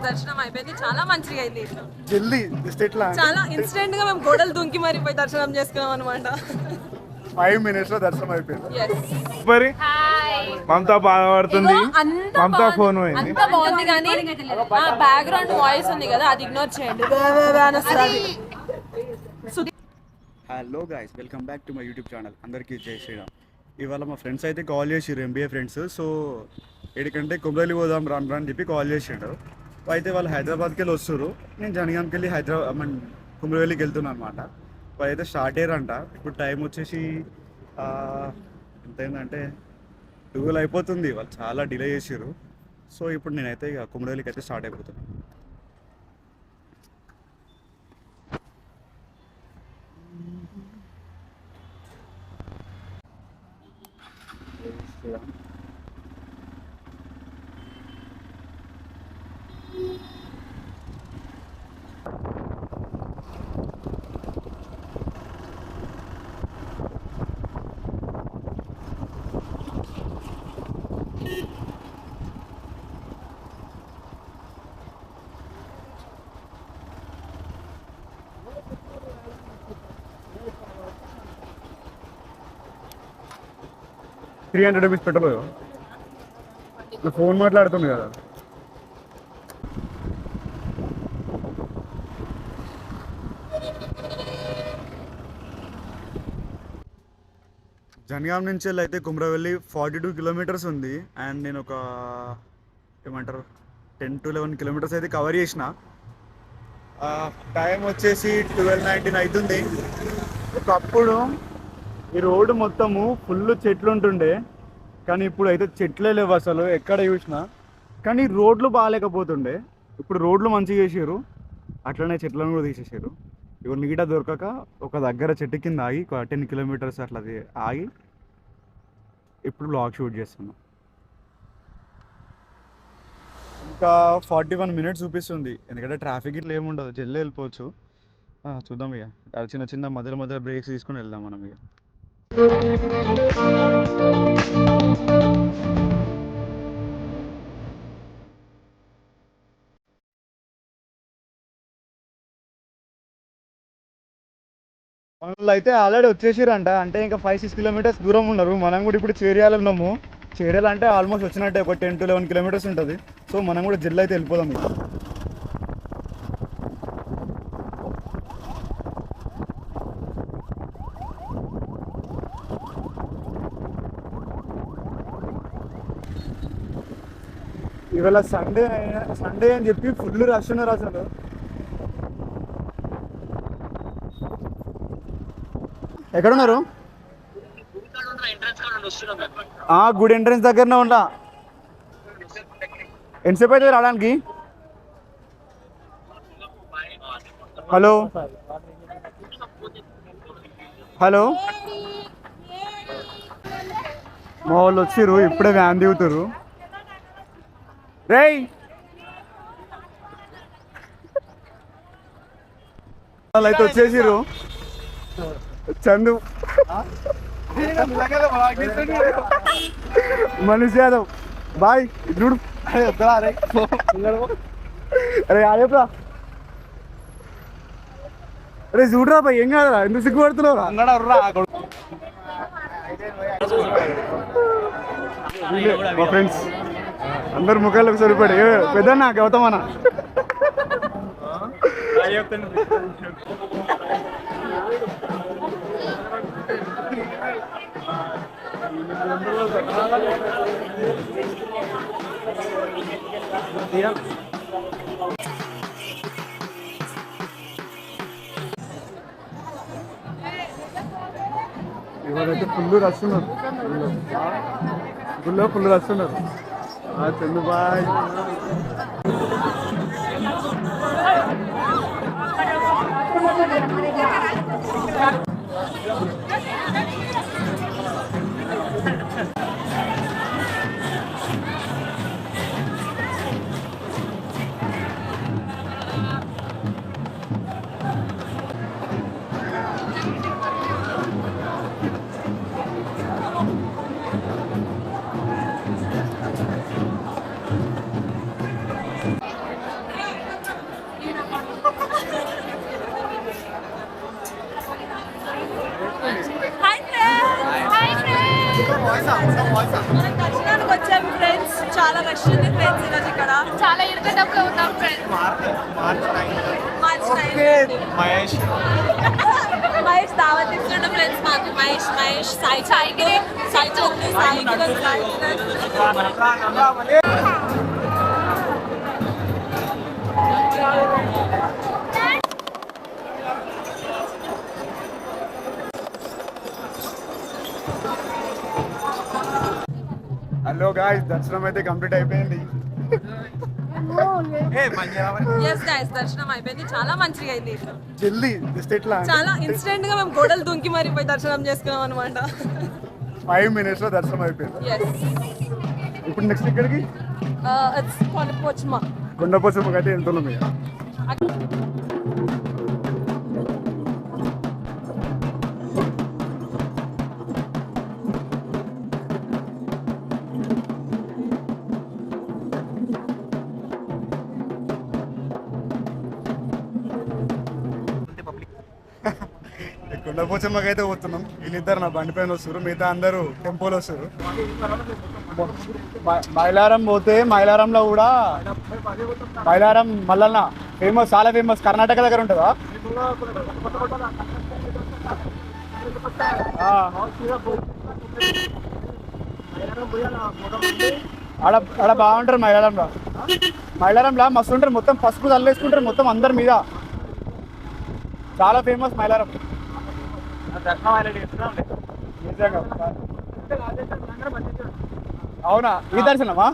దర్శనం అయిపోయింది, చాలా మంచిగా అయింది. జల్దీ జస్ట్ ఎట్లా చాలా ఇన్స్టెంట్ గా మేము గోడలు దుంకి మరి పోయి దర్శనం చేసుకున్నాం అనమాట. 5 minutes లో దర్శనం అయిపోయింది. మరి మమతా బాధపడుతుంది, మమతా ఫోన్ పోయింది. అంత బాగుంది కానీ ఆ బ్యాక్గ్రౌండ్ వాయిస్ ఉంది కదా, అది ఇగ్నోర్ చేయండి. Hello guys, welcome back to my YouTube channel. అందరికీ జై శ్రీరామ్. ఇవాళ మా ఫ్రెండ్స్ అయితే కాల్ చేసిర్రు, ఎంబీఏ ఫ్రెండ్స్. సో ఎడికంటే కొమరవెల్లి పోదాం రాను అని చెప్పి కాల్ చేసిండు. అయితే వాళ్ళు హైదరాబాద్కి వెళ్ళి వస్తారు, నేను జనగాంకి వెళ్ళి కొమరవెల్లికి వెళ్తున్నాను అనమాట. అయితే స్టార్ట్ అయ్యారంట. ఇప్పుడు టైం వచ్చేసి ఎంత అయిందంటే 12 అయిపోతుంది. వాళ్ళు చాలా డిలే చేసారు. సో ఇప్పుడు నేనైతే ఇక కొమరవెల్లికి అయితే స్టార్ట్ అయిపోతున్నాను. ₹300 పెట్టలేదు. ఫోన్ మాట్లాడుతుంది కదా. జనగాం నుంచి వెళ్ళి అయితే కొమరవెల్లి 42 కిలోమీటర్స్ ఉంది. అండ్ నేను ఒక ఏమంటారు 10 to 11 కిలోమీటర్స్ అయితే కవర్ చేసిన. టైం వచ్చేసి 12:19 అవుతుంది. ఒకప్పుడు ఈ రోడ్డు మొత్తము ఫుల్ చెట్లు ఉంటుండే, కానీ ఇప్పుడు అయితే చెట్లే లేవు అసలు ఎక్కడ చూసినా. కానీ రోడ్లు బాగాలేకపోతుండే. ఇప్పుడు రోడ్లు మంచిగా చేసారు, అట్లనే చెట్లను కూడా తీసేసారు. ఇప్పుడు నీడ దొరకక ఒక దగ్గర చెట్టు కింద ఆగి ఒక 10 కిలోమీటర్స్ అట్లా ఆగి ఇప్పుడు బ్లాగ్ షూట్ చేస్తున్నాం. ఇంకా 41 minutes చూపిస్తుంది, ఎందుకంటే ట్రాఫిక్ ఇట్లా ఏముండదు, జల్లి వెళ్ళిపోవచ్చు. చూద్దాం ఇక చిన్న చిన్న మధ్యలో బ్రేక్స్ తీసుకొని వెళ్దాం మనం ఇక. వాళ్ళు అయితే ఆల్రెడీ వచ్చేసారంట, అంటే ఇంకా 5-6 కిలోమీటర్స్ దూరం ఉన్నారు. మనం కూడా ఇప్పుడు చేరియాలి ఉన్నాము. చేరాలంటే ఆల్మోస్ట్ వచ్చినట్టే, ఒక 10 to 11 కిలోమీటర్స్ ఉంటుంది. సో మనం కూడా జల్లు అయితే వెళ్ళిపోదాం. ఇవాళ సండే అని చెప్పి ఫుల్ రష్ ఉన్నారు అసలు. ఎక్కడున్నారు? గుడి ఎంట్రన్స్ దగ్గరనే ఉంటా. ఎంతసేపు అయితే రావడానికి? హలో హలో, మా వాళ్ళు వచ్చిర్రు, ఇప్పుడే వ్యాన్ దిగుతారు. రేయ్ వాళ్ళు అయితే వచ్చేసిర్రు. చందు, మనీష్ యాదవ్, బాయ్ చూడు. అరే ఆడేపురా, అరే చూడరా బాయ్, ఏం కాదురా, ఎందుకు సిగ్గుపడుతున్నావురా? మా ఫ్రెండ్స్ అందరు ముఖాలకు సరిపడి పెద్దన్నా గౌతమన్నా. ఇవాళైతే ఫుల్ రష్ ఉన్నారు, ఫుల్ రష్ ఉన్నారు. చందు బాయ్. రష్ ఉంది ఫ్రెండ్స్ ఈరోజు ఇక్కడ చాలా ఇరుకటప్పుడు ఉన్నాం ఫ్రెండ్స్. మార్చ్ 9 మహేష్ దావత్ ఇస్తుండే ఫ్రెండ్స్ మాకు. మహేష్ సాయి చౌదరి సాయి హలో గాయ్స్, దర్శనం అయితే కంప్లీట్ అయిపోయింది. ఎస్ గైస్, దర్శనం అయిపోయింది. చాలా మంచిగా అయింది. జల్దీ జస్ట్ ఇట్లా చాలా ఇన్స్టెంట్ గా మేము గోడలు దుంకి మరి పోయి దర్శనం చేసుకున్నాం అనమాట. 5 minutes లో దర్శనం అయిపోయింది. ఇప్పుడు నెక్స్ట్ ఇక్కడికి కొండపోచమ్మకి అయితే వెళ్తున్నాం ఇక. కొండపోచమ్మకి అయితే పోతున్నాం. వీళ్ళిద్దరు నా బండి పైన వస్తారు, మిగతా అందరూ టెంపోలో వస్తారు. మైలారం పోతే మైలారంలో కూడా మైలారం మల్లన్న ఫేమస్, చాలా ఫేమస్. కర్ణాటక దగ్గర ఉంటుందా? ఆడ బాగుంటారు మైలారంలో. మైలారంలో మస్తు ఉంటారు, మొత్తం పసుపు చల్లేసుకుంటారు మొత్తం అందరి మీద. చాలా ఫేమస్ మైలారం. అవునా? ఈ దర్శనమా?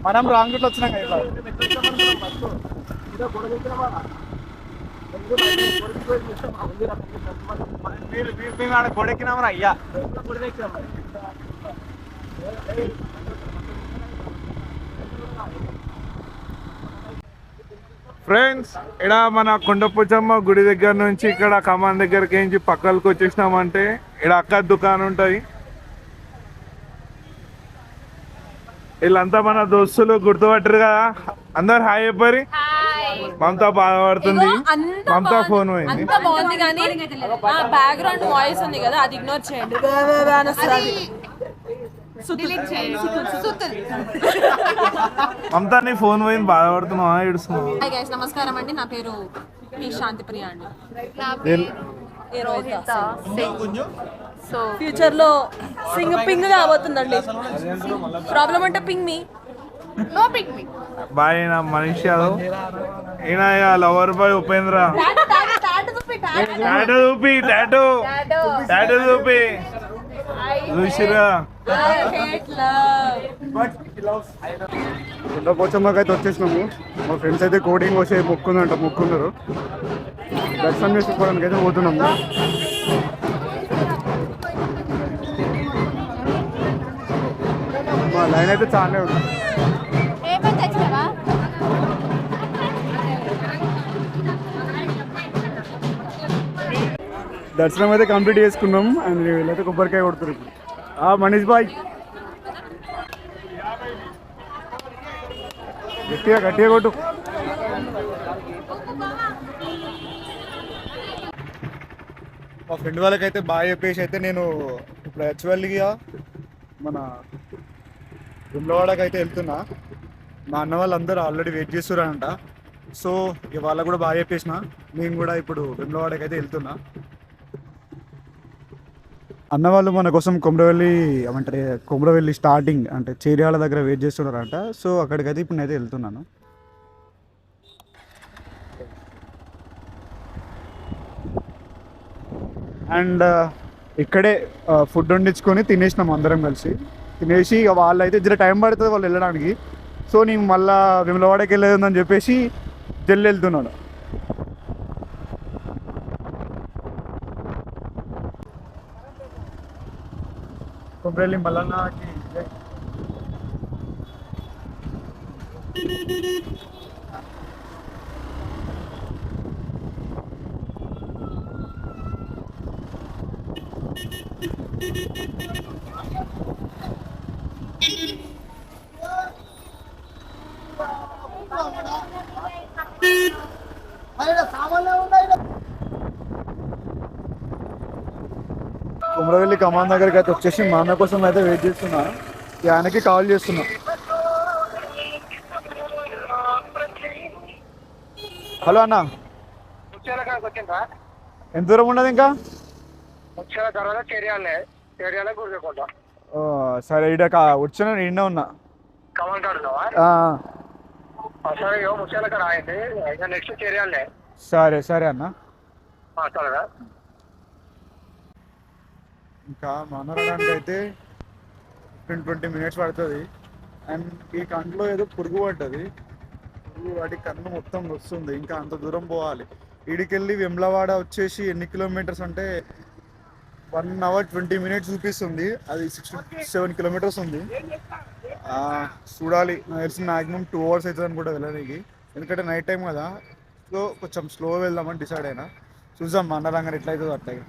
మనం రాంగ్ రూట్లో వచ్చినాం కదా. గొడెక్కినామరా అయ్యా. ఫ్రెండ్స్, ఇక్కడ మన కొండపోచమ్మ గుడి దగ్గర నుంచి ఇక్కడ కమాన్ దగ్గరకి నుంచి పక్కలకు వచ్చేసినామంటే ఇక్కడ అక్క దుకాణం ఉంటుంది. వీళ్ళంతా మన దోస్తులు, గుర్తుపట్టరు కదా అందరు. హాయ్ చెప్పరి. మమతా బాధపడుతుంది, మమతా ఫోన్ పోయింది. బాగుంది కానీ బ్యాక్గ్రౌండ్ వాయిస్ ఉంది కదా, అది ఇగ్నోర్ చేయండి. మమతా నీ ఫోన్ పోయింది, బాధపడుతున్నావా, ఏడుస్తున్నావా? హాయ్ గైస్, నమస్కారం అండి. నా పేరు పి శాంతిప్రియ అండి. సో ఫ్యూచర్ లో పింగ్ కాబోతుందండి. ప్రాబ్లం అంటే ping me, no ping me. Bye నా మనీష్ యాదవ్. ఈయన లవర్ బాయ్ ఉపేంద్ర. టాటూ చూపి చూసిరా. కొండపోచమ్మకి అయితే వచ్చేసినాము. మా ఫ్రెండ్స్ అయితే కోడింగ్ వచ్చే మొక్కున్నారు. దర్శనం చేసుకోవడానికి అయితే పోతున్నాము. మా లైన్ అయితే చాలానే ఉంది. దర్శనం అయితే కంప్లీట్ చేసుకున్నాం. అండ్ వీళ్ళైతే కొబ్బరికాయ కొడుతున్నారు ఇప్పుడు. మనీష్ బాయ్ గట్టిగా కొట్టు. మా ఫ్రెండ్ వాళ్ళకైతే బాగా చెప్పేసి అయితే నేను ఇప్పుడు యాక్చువల్గా మన గుండ్లవాడకి అయితే వెళ్తున్నా. మా అన్న వాళ్ళందరూ ఆల్రెడీ వెయిట్ చేస్తున్నారంట. సో ఇక వాళ్ళకు కూడా బాగా చెప్పేసిన. నేను కూడా ఇప్పుడు గుండ్లవాడకి అయితే వెళ్తున్నా. అన్న వాళ్ళు మన కోసం కొమరవెల్లి స్టార్టింగ్ అంటే చేర్యాల దగ్గర వెయిట్ చేస్తున్నారంట. సో అక్కడికైతే ఇప్పుడు నేనైతే వెళ్తున్నాను. అండ్ ఇక్కడే ఫుడ్ వండించుకొని తినేసినాం అందరం కలిసి. తినేసి ఇక వాళ్ళు అయితే జర టైం పడుతుంది వాళ్ళు వెళ్ళడానికి. సో నేను మళ్ళీ వేములవాడకి వెళ్ళేదని చెప్పేసి జల్లి వెళ్తున్నాను. కొమరవెల్లి మల్లన్నకి కొమరవెల్లి ఖమ్మం దగ్గరికి అయితే వచ్చేసి మా అన్న కోసం అయితే వెయిట్ చేస్తున్నా. ఈ ఆయనకి కాల్ చేస్తున్నా. హలో అన్న, ఎంత దూరం ఉన్నది ఇంకా? సరే ఇక వచ్చిన నిన్న ఉన్నా. సరే సరే అన్న. ఇంకా మనడానికి అయితే 15-20 మినిట్స్ పడుతుంది. అండ్ ఈ కంట్లో ఏదో పురుగు పడ్డది. పురుగు వాటి కన్ను మొత్తం వస్తుంది. ఇంకా అంత దూరం పోవాలి. ఈడికెళ్ళి వెమ్లవాడ వచ్చేసి ఎన్ని కిలోమీటర్స్ అంటే 1 hour 20 minutes చూపిస్తుంది. అది 67 kilometers ఉంది. చూడాలి, నాకు తెలిసి మ్యాక్సిమం 2 hours అవుతుంది అనుకుంటా వెళ్ళడానికి. ఎందుకంటే నైట్ టైం కదా, సో కొంచెం స్లో వెళ్దామని డిసైడ్ అయినా. చూద్దాం మా అన్న రంగం ఎట్లా అవుతుందో అట్లాగే.